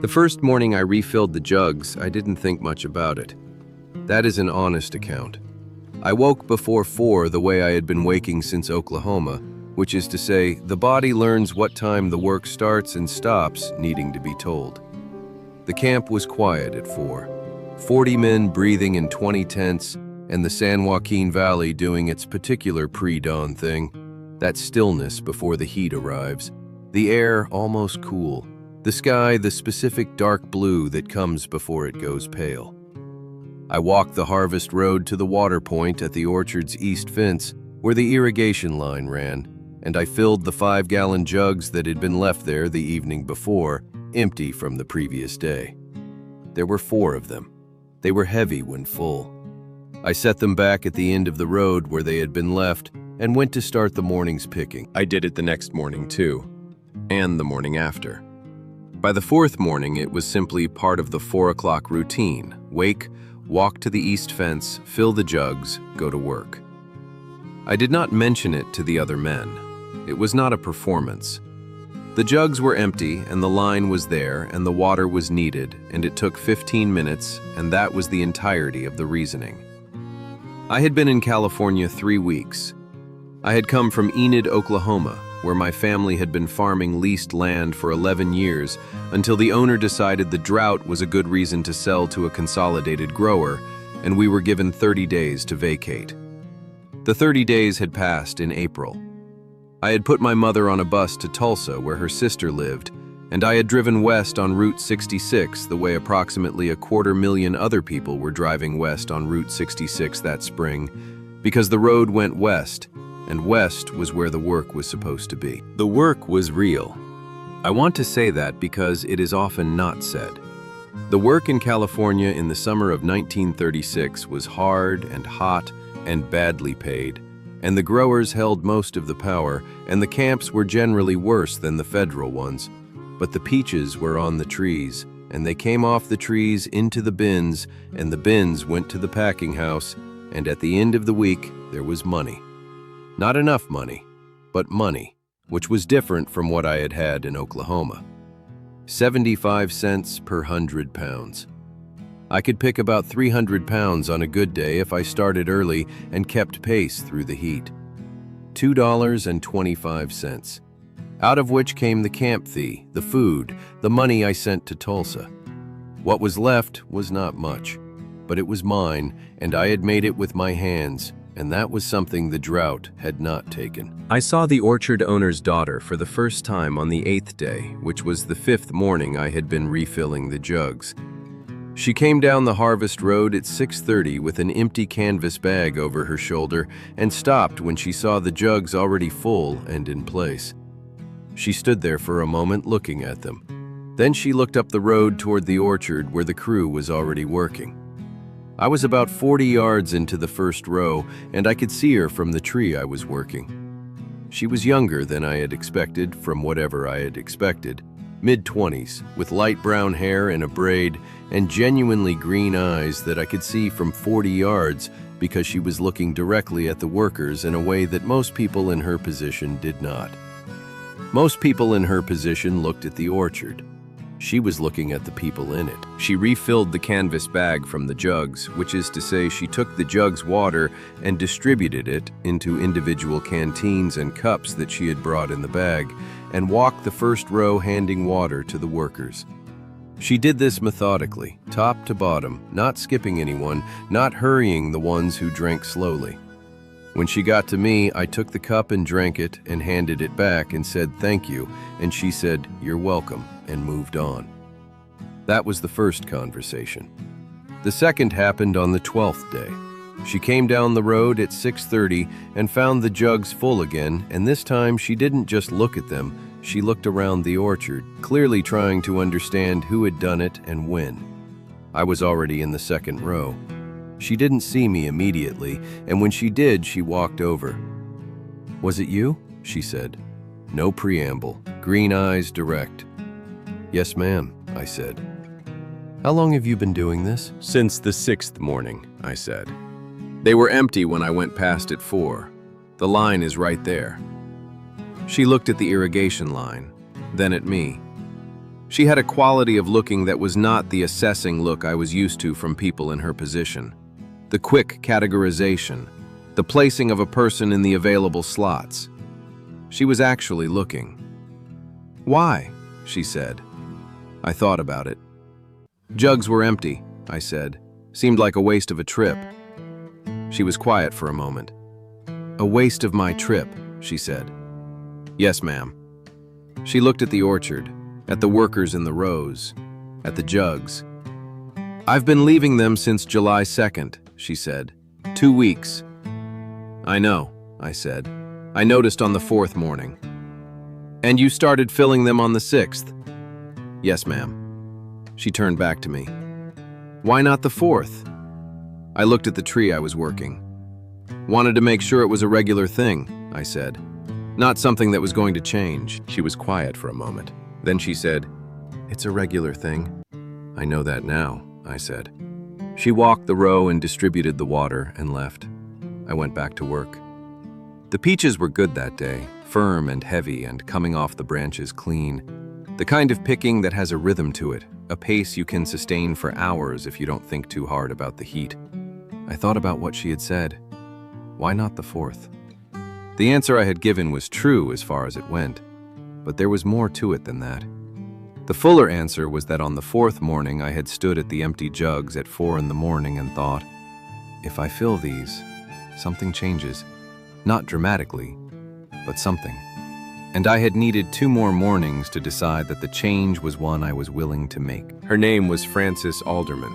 The first morning I refilled the jugs, I didn't think much about it. That is an honest account. I woke before 4 the way I had been waking since Oklahoma, which is to say, the body learns what time the work starts and stops needing to be told. The camp was quiet at 4. 40 men breathing in 20 tents, and the San Joaquin Valley doing its particular pre-dawn thing, that stillness before the heat arrives, the air almost cool, the sky the specific dark blue that comes before it goes pale. I walked the harvest road to the water point at the orchard's east fence where the irrigation line ran, and I filled the 5-gallon jugs that had been left there the evening before, empty from the previous day. There were 4 of them. They were heavy when full. I set them back at the end of the road where they had been left and went to start the morning's picking. I did it the next morning too, and the morning after. By the 4th morning, it was simply part of the 4 o'clock routine. Wake, walk to the east fence, fill the jugs, go to work. I did not mention it to the other men. It was not a performance. The jugs were empty and the line was there and the water was needed, and it took 15 minutes, and that was the entirety of the reasoning. I had been in California 3 weeks. I had come from Enid, Oklahoma, where my family had been farming leased land for 11 years until the owner decided the drought was a good reason to sell to a consolidated grower, and we were given 30 days to vacate. The 30 days had passed in April. I had put my mother on a bus to Tulsa, where her sister lived, and I had driven west on Route 66 the way approximately 250,000 other people were driving west on Route 66 that spring, because the road went west, and west was where the work was supposed to be. The work was real. I want to say that because it is often not said. The work in California in the summer of 1936 was hard and hot and badly paid, and the growers held most of the power, and the camps were generally worse than the federal ones. But the peaches were on the trees, and they came off the trees into the bins, and the bins went to the packing house, and at the end of the week, there was money. Not enough money, but money, which was different from what I had had in Oklahoma. 75 cents per 100 pounds. I could pick about 300 pounds on a good day if I started early and kept pace through the heat. $2.25, out of which came the camp fee, the food, the money I sent to Tulsa. What was left was not much, but it was mine, and I had made it with my hands, and that was something the drought had not taken. I saw the orchard owner's daughter for the first time on the 8th day, which was the 5th morning I had been refilling the jugs. She came down the harvest road at 6:30 with an empty canvas bag over her shoulder and stopped when she saw the jugs already full and in place. She stood there for a moment looking at them. Then she looked up the road toward the orchard where the crew was already working. I was about 40 yards into the first row, and I could see her from the tree I was working. She was younger than I had expected from whatever I had expected, mid-20s, with light brown hair in a braid and genuinely green eyes that I could see from 40 yards because she was looking directly at the workers in a way that most people in her position did not. Most people in her position looked at the orchard. She was looking at the people in it. She refilled the canvas bag from the jugs, which is to say she took the jugs' water and distributed it into individual canteens and cups that she had brought in the bag, and walked the first row handing water to the workers. She did this methodically, top to bottom, not skipping anyone, not hurrying the ones who drank slowly. When she got to me, I took the cup and drank it and handed it back and said thank you, and she said, "You're welcome," and moved on. That was the first conversation. The second happened on the 12th day. She came down the road at 6:30 and found the jugs full again, and this time she didn't just look at them, she looked around the orchard, clearly trying to understand who had done it and when. I was already in the second row. She didn't see me immediately, and when she did, she walked over. "Was it you?" she said. No preamble, green eyes direct. "Yes, ma'am," I said. "How long have you been doing this?" "Since the 6th morning," I said. "They were empty when I went past at 4. The line is right there." She looked at the irrigation line, then at me. She had a quality of looking that was not the assessing look I was used to from people in her position. The quick categorization, the placing of a person in the available slots. She was actually looking. "Why?" she said. I thought about it. "Jugs were empty," I said. "Seemed like a waste of a trip." She was quiet for a moment. "A waste of my trip," she said. "Yes, ma'am." She looked at the orchard, at the workers in the rows, at the jugs. "I've been leaving them since July 2nd, she said. 2 weeks. "I know," I said. "I noticed on the 4th morning." "And you started filling them on the 6th? "Yes, ma'am." She turned back to me. "Why not the 4th? I looked at the tree I was working. "Wanted to make sure it was a regular thing," I said. "Not something that was going to change." She was quiet for a moment. Then she said, "It's a regular thing." "I know that now," I said. She walked the row and distributed the water and left. I went back to work. The peaches were good that day, firm and heavy and coming off the branches clean. The kind of picking that has a rhythm to it, a pace you can sustain for hours if you don't think too hard about the heat. I thought about what she had said. Why not the 4th? The answer I had given was true as far as it went, but there was more to it than that. The fuller answer was that on the 4th morning I had stood at the empty jugs at 4 in the morning and thought, if I fill these, something changes. Not dramatically, but something. And I had needed 2 more mornings to decide that the change was one I was willing to make. Her name was Frances Alderman.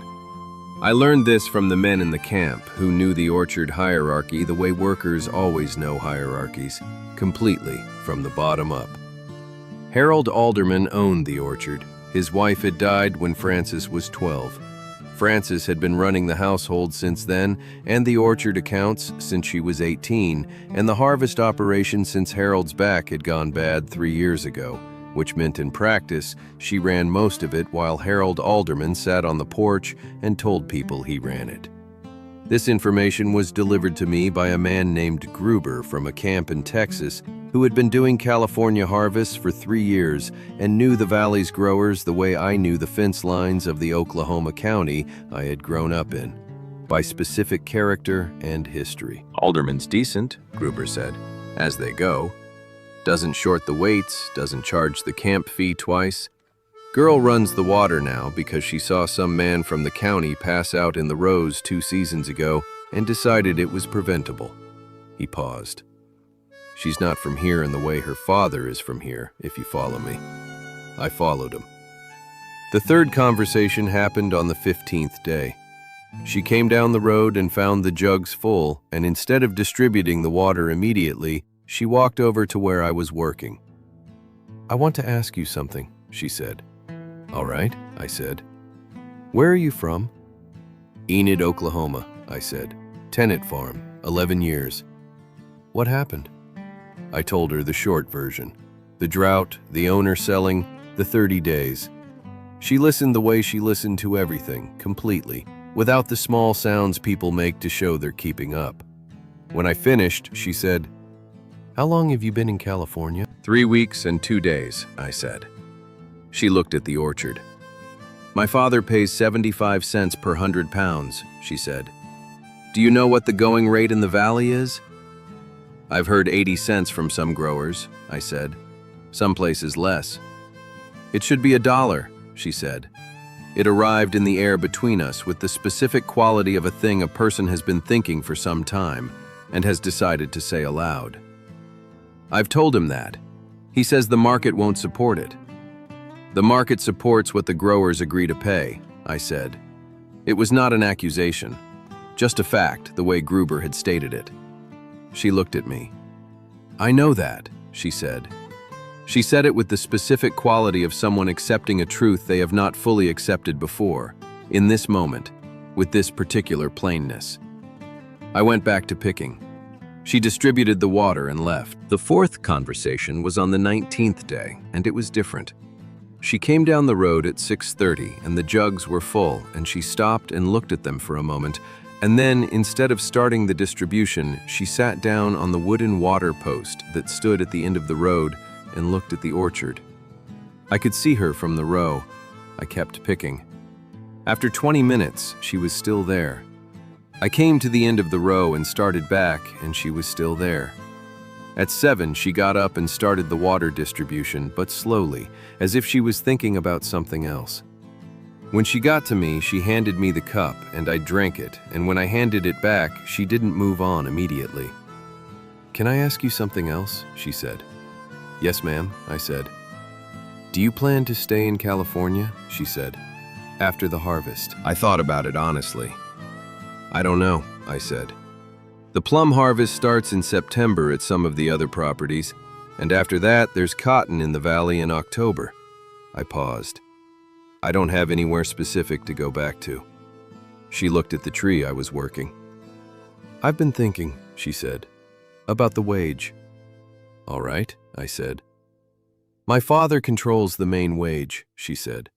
I learned this from the men in the camp who knew the orchard hierarchy the way workers always know hierarchies, completely from the bottom up. Harold Alderman owned the orchard. His wife had died when Frances was 12. Frances had been running the household since then, and the orchard accounts since she was 18, and the harvest operation since Harold's back had gone bad 3 years ago, which meant in practice she ran most of it while Harold Alderman sat on the porch and told people he ran it. This information was delivered to me by a man named Gruber from a camp in Texas who had been doing California harvests for 3 years and knew the valley's growers the way I knew the fence lines of the Oklahoma county I had grown up in, by specific character and history. "Alderman's decent," Gruber said, "as they go. Doesn't short the weights, doesn't charge the camp fee twice. Girl runs the water now because she saw some man from the county pass out in the rows 2 seasons ago and decided it was preventable." He paused. "She's not from here in the way her father is from here, if you follow me." I followed him. The 3rd conversation happened on the 15th day. She came down the road and found the jugs full, and instead of distributing the water immediately, she walked over to where I was working. "I want to ask you something," she said. "All right," I said. "Where are you from?" "Enid, Oklahoma," I said. "Tenant farm, 11 years. "What happened?" I told her the short version. The drought, the owner selling, the 30 days. She listened the way she listened to everything, completely, without the small sounds people make to show they're keeping up. When I finished, she said, "How long have you been in California?" 3 weeks and 2 days, I said. She looked at the orchard. "My father pays 75 cents per 100 pounds, she said. "Do you know what the going rate in the valley is?" "I've heard 80 cents from some growers," I said. "Some places less." "It should be $1, she said. It arrived in the air between us with the specific quality of a thing a person has been thinking for some time and has decided to say aloud. I've told him that. He says the market won't support it. "The market supports what the growers agree to pay," I said. It was not an accusation, just a fact, the way Gruber had stated it. She looked at me. "I know that," she said. She said it with the specific quality of someone accepting a truth they have not fully accepted before, in this moment, with this particular plainness. I went back to picking. She distributed the water and left. The 4th conversation was on the 19th day, and it was different. She came down the road at 6:30, and the jugs were full, and she stopped and looked at them for a moment, and then, instead of starting the distribution, she sat down on the wooden water post that stood at the end of the road and looked at the orchard. I could see her from the row. I kept picking. After 20 minutes, she was still there. I came to the end of the row and started back, and she was still there. At 7, she got up and started the water distribution, but slowly, as if she was thinking about something else. When she got to me, she handed me the cup, and I drank it, and when I handed it back, she didn't move on immediately. "Can I ask you something else?" she said. "Yes, ma'am," I said. "Do you plan to stay in California?" she said. "After the harvest." I thought about it honestly. "I don't know," I said. "The plum harvest starts in September at some of the other properties, and after that, there's cotton in the valley in October." I paused. "I don't have anywhere specific to go back to." She looked at the tree I was working. "I've been thinking," she said, "about the wage." "All right," I said. "My father controls the main wage," she said.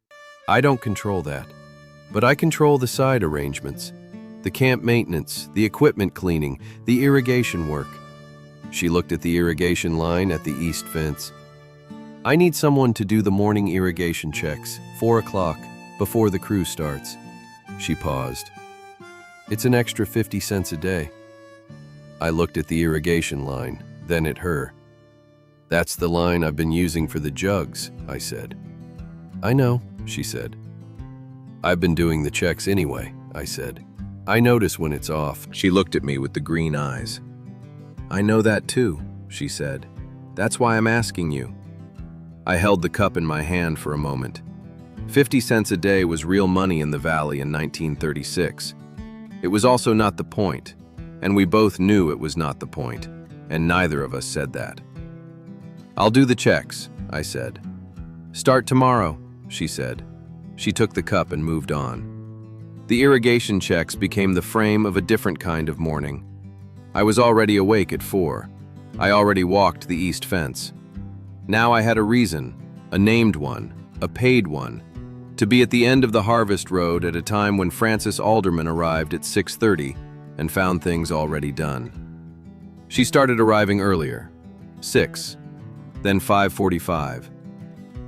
"I don't control that, but I control the side arrangements, the camp maintenance, the equipment cleaning, the irrigation work." She looked at the irrigation line at the east fence. "I need someone to do the morning irrigation checks, 4 o'clock, before the crew starts." She paused. "It's an extra 50 cents a day." I looked at the irrigation line, then at her. "That's the line I've been using for the jugs," I said. "I know," she said. "I've been doing the checks anyway," I said. "I notice when it's off." She looked at me with the green eyes. "I know that too," she said. "That's why I'm asking you." I held the cup in my hand for a moment. 50 cents a day was real money in the valley in 1936. It was also not the point, and we both knew it was not the point, and neither of us said that. "I'll do the checks," I said. "Start tomorrow," she said. She took the cup and moved on. The irrigation checks became the frame of a different kind of morning. I was already awake at 4. I already walked the east fence. Now I had a reason, a named one, a paid one, to be at the end of the harvest road at a time when Frances Alderman arrived at 6:30 and found things already done. She started arriving earlier, 6, then 5:45.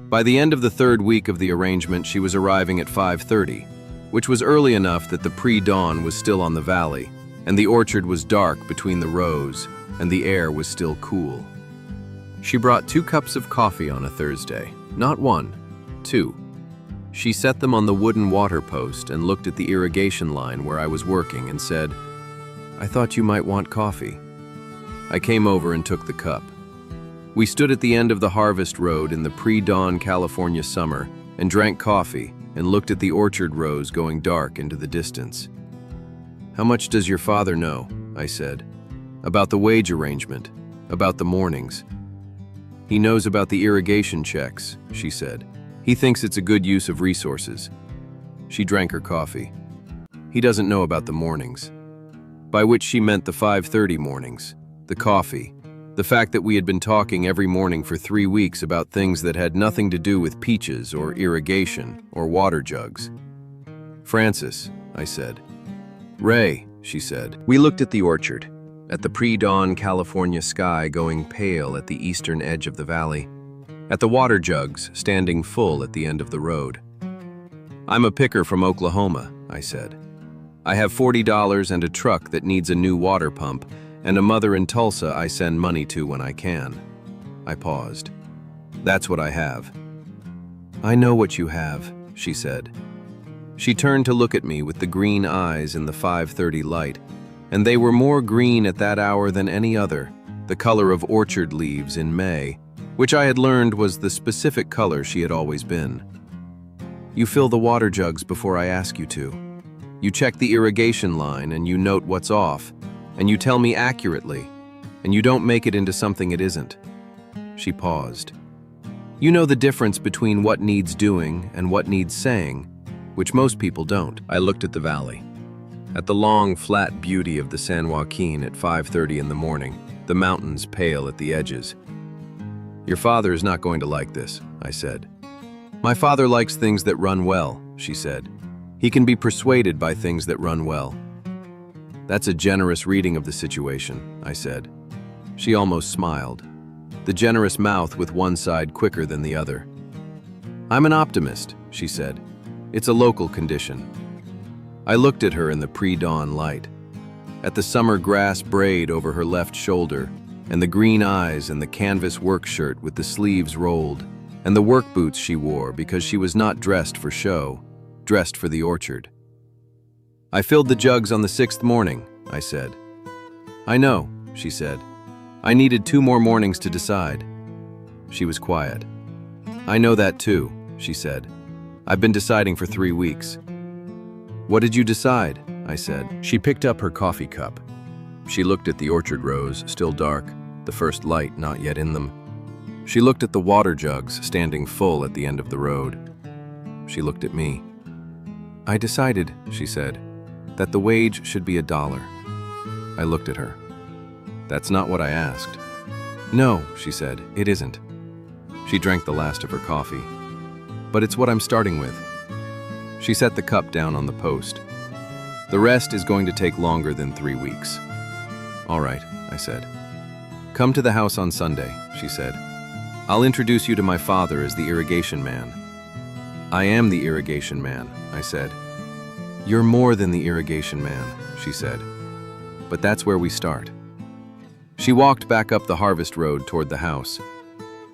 By the end of the 3rd week of the arrangement, she was arriving at 5:30, which was early enough that the pre-dawn was still on the valley, and the orchard was dark between the rows, and the air was still cool. She brought 2 cups of coffee on a Thursday, not 1, 2. She set them on the wooden water post and looked at the irrigation line where I was working and said, "I thought you might want coffee." I came over and took the cup. We stood at the end of the harvest road in the pre-dawn California summer and drank coffee and looked at the orchard rows going dark into the distance. "How much does your father know?" I said. "About the wage arrangement, about the mornings." "He knows about the irrigation checks," she said. "He thinks it's a good use of resources." She drank her coffee. "He doesn't know about the mornings." By which she meant the 5:30 mornings, the coffee, the fact that we had been talking every morning for 3 weeks about things that had nothing to do with peaches or irrigation or water jugs. "Frances," I said. "Ray," she said. We looked at the orchard, at the pre-dawn California sky going pale at the eastern edge of the valley, at the water jugs standing full at the end of the road. "I'm a picker from Oklahoma," I said. "I have $40 and a truck that needs a new water pump, and a mother in Tulsa I send money to when I can." I paused. "That's what I have." "I know what you have," she said. She turned to look at me with the green eyes in the 5:30 light, and they were more green at that hour than any other, the color of orchard leaves in May, which I had learned was the specific color she had always been. "You fill the water jugs before I ask you to. You check the irrigation line and you note what's off, and you tell me accurately, and you don't make it into something it isn't." She paused. "You know the difference between what needs doing and what needs saying, which most people don't." I looked at the valley, at the long, flat beauty of the San Joaquin at 5:30 in the morning, the mountains pale at the edges. "Your father is not going to like this," I said. "My father likes things that run well," she said. "He can be persuaded by things that run well." "That's a generous reading of the situation," I said. She almost smiled, the generous mouth with one side quicker than the other. "I'm an optimist," she said. "It's a local condition." I looked at her in the pre-dawn light, at the summer grass braid over her left shoulder, and the green eyes and the canvas work shirt with the sleeves rolled, and the work boots she wore because she was not dressed for show, dressed for the orchard. "I filled the jugs on the 6th morning," I said. "I know," she said. "I needed 2 more mornings to decide." She was quiet. "I know that too," she said. "I've been deciding for 3 weeks." "What did you decide?" I said. She picked up her coffee cup. She looked at the orchard rows, still dark, the first light not yet in them. She looked at the water jugs standing full at the end of the road. She looked at me. "I decided," she said, "that the wage should be $1. I looked at her. "That's not what I asked." "No," she said, "it isn't." She drank the last of her coffee. "But it's what I'm starting with." She set the cup down on the post. "The rest is going to take longer than 3 weeks." "All right," I said. "Come to the house on Sunday," she said. "I'll introduce you to my father as the irrigation man." "I am the irrigation man," I said. "You're more than the irrigation man," she said. "But that's where we start." She walked back up the harvest road toward the house.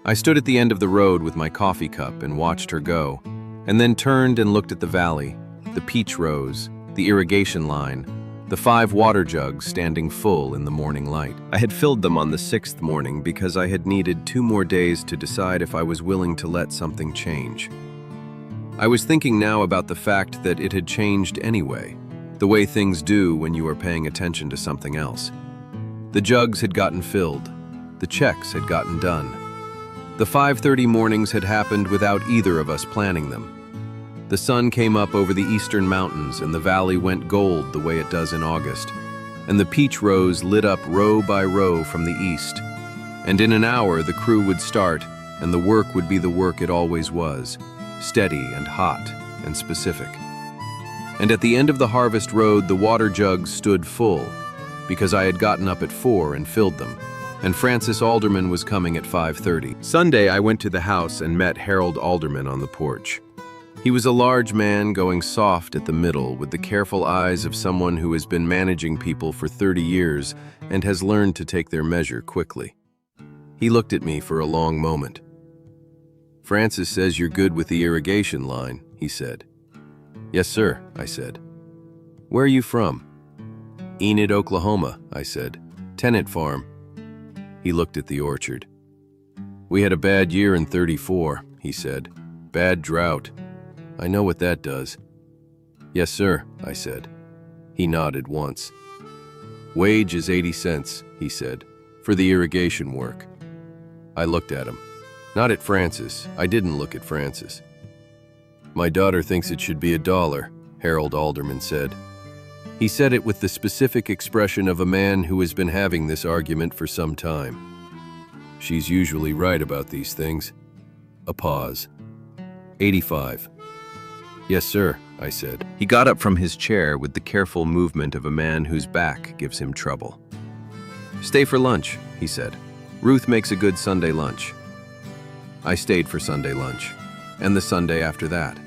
I stood at the end of the road with my coffee cup and watched her go, and then turned and looked at the valley, the peach rows, the irrigation line, the 5 water jugs standing full in the morning light. I had filled them on the 6th morning because I had needed 2 more days to decide if I was willing to let something change. I was thinking now about the fact that it had changed anyway, the way things do when you are paying attention to something else. The jugs had gotten filled. The checks had gotten done. The 5:30 mornings had happened without either of us planning them. The sun came up over the eastern mountains and the valley went gold the way it does in August, and the peach rows lit up row by row from the east. And in an hour the crew would start, and the work would be the work it always was, steady and hot and specific. And at the end of the harvest road the water jugs stood full, because I had gotten up at 4 and filled them, and Francis Alderman was coming at 5:30. Sunday I went to the house and met Harold Alderman on the porch. He was a large man going soft at the middle with the careful eyes of someone who has been managing people for 30 years and has learned to take their measure quickly. He looked at me for a long moment. "Francis says you're good with the irrigation line," he said. "Yes, sir," I said. "Where are you from?" "Enid, Oklahoma," I said. "Tenant farm." He looked at the orchard. "We had a bad year in '34, he said. "Bad drought. I know what that does." "Yes, sir," I said. He nodded once. "Wage is 80 cents, he said, for the irrigation work." I looked at him. Not at Francis. I didn't look at Francis. "My daughter thinks it should be $1, Harold Alderman said. He said it with the specific expression of a man who has been having this argument for some time. "She's usually right about these things." A pause. 85. "Yes, sir," I said. He got up from his chair with the careful movement of a man whose back gives him trouble. "Stay for lunch," he said. "Ruth makes a good Sunday lunch." I stayed for Sunday lunch, and the Sunday after that.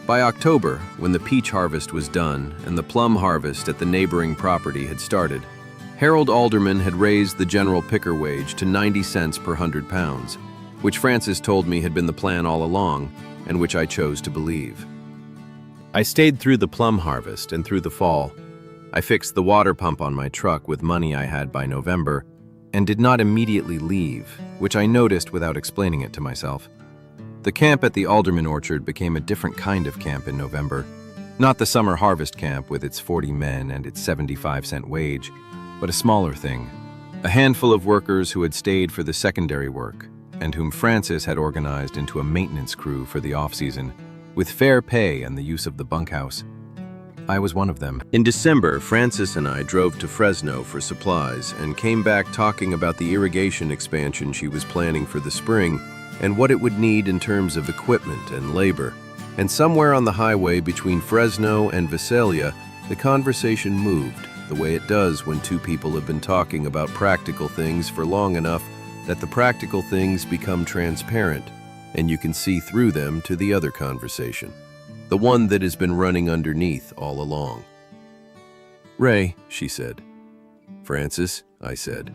By October, when the peach harvest was done and the plum harvest at the neighboring property had started, Harold Alderman had raised the general picker wage to 90 cents per 100 pounds, which Francis told me had been the plan all along, and which I chose to believe. I stayed through the plum harvest and through the fall. I fixed the water pump on my truck with money I had by November, and did not immediately leave, which I noticed without explaining it to myself. The camp at the Alderman orchard became a different kind of camp in November. Not the summer harvest camp with its 40 men and its 75-cent wage, but a smaller thing. A handful of workers who had stayed for the secondary work, and whom Francis had organized into a maintenance crew for the off-season, with fair pay and the use of the bunkhouse. I was one of them. In December, Francis and I drove to Fresno for supplies and came back talking about the irrigation expansion she was planning for the spring and what it would need in terms of equipment and labor. And somewhere on the highway between Fresno and Visalia, the conversation moved, the way it does when 2 people have been talking about practical things for long enough that the practical things become transparent, and you can see through them to the other conversation, the one that has been running underneath all along. "Ray," she said. "Francis," I said.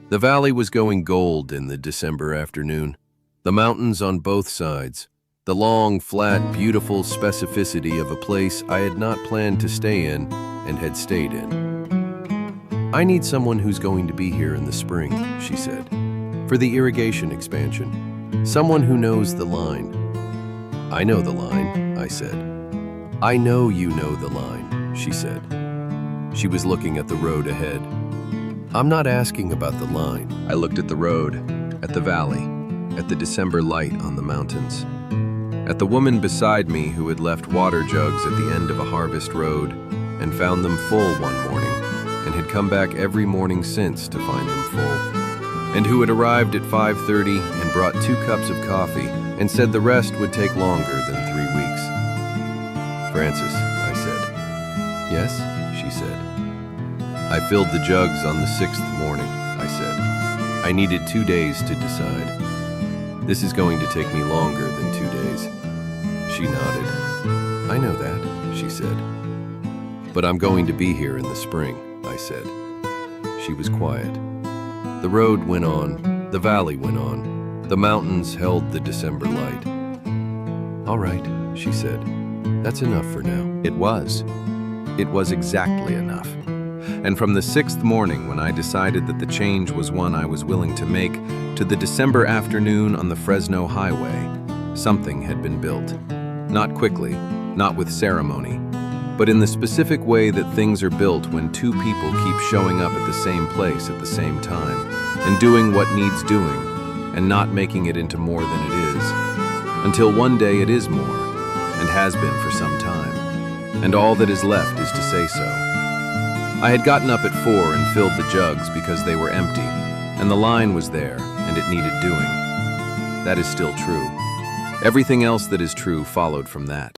The valley was going gold in the December afternoon. The mountains on both sides, the long, flat, beautiful specificity of a place I had not planned to stay in and had stayed in. "I need someone who's going to be here in the spring," she said, "for the irrigation expansion. Someone who knows the line." "I know the line," I said. "I know you know the line," she said. She was looking at the road ahead. "I'm not asking about the line." I looked at the road, at the valley, at the December light on the mountains, at the woman beside me who had left water jugs at the end of a harvest road and found them full one morning and had come back every morning since to find them full, and who had arrived at 5:30 and brought 2 cups of coffee and said the rest would take longer than 3 weeks. "Francis," I said. "Yes," she said. "I filled the jugs on the 6th morning," I said. "I needed 2 days to decide. This is going to take me longer than 2 days." She nodded. "I know that," she said. "But I'm going to be here in the spring," I said. She was quiet. The road went on, the valley went on, the mountains held the December light. "All right," she said. "That's enough for now." It was. It was exactly enough. And from the 6th morning, when I decided that the change was one I was willing to make, to the December afternoon on the Fresno highway, something had been built. Not quickly, not with ceremony, but in the specific way that things are built when 2 people keep showing up at the same place at the same time, and doing what needs doing, and not making it into more than it is, until one day it is more, and has been for some time, and all that is left is to say so. I had gotten up at 4 and filled the jugs because they were empty, and the line was there, and it needed doing. That is still true. Everything else that is true followed from that.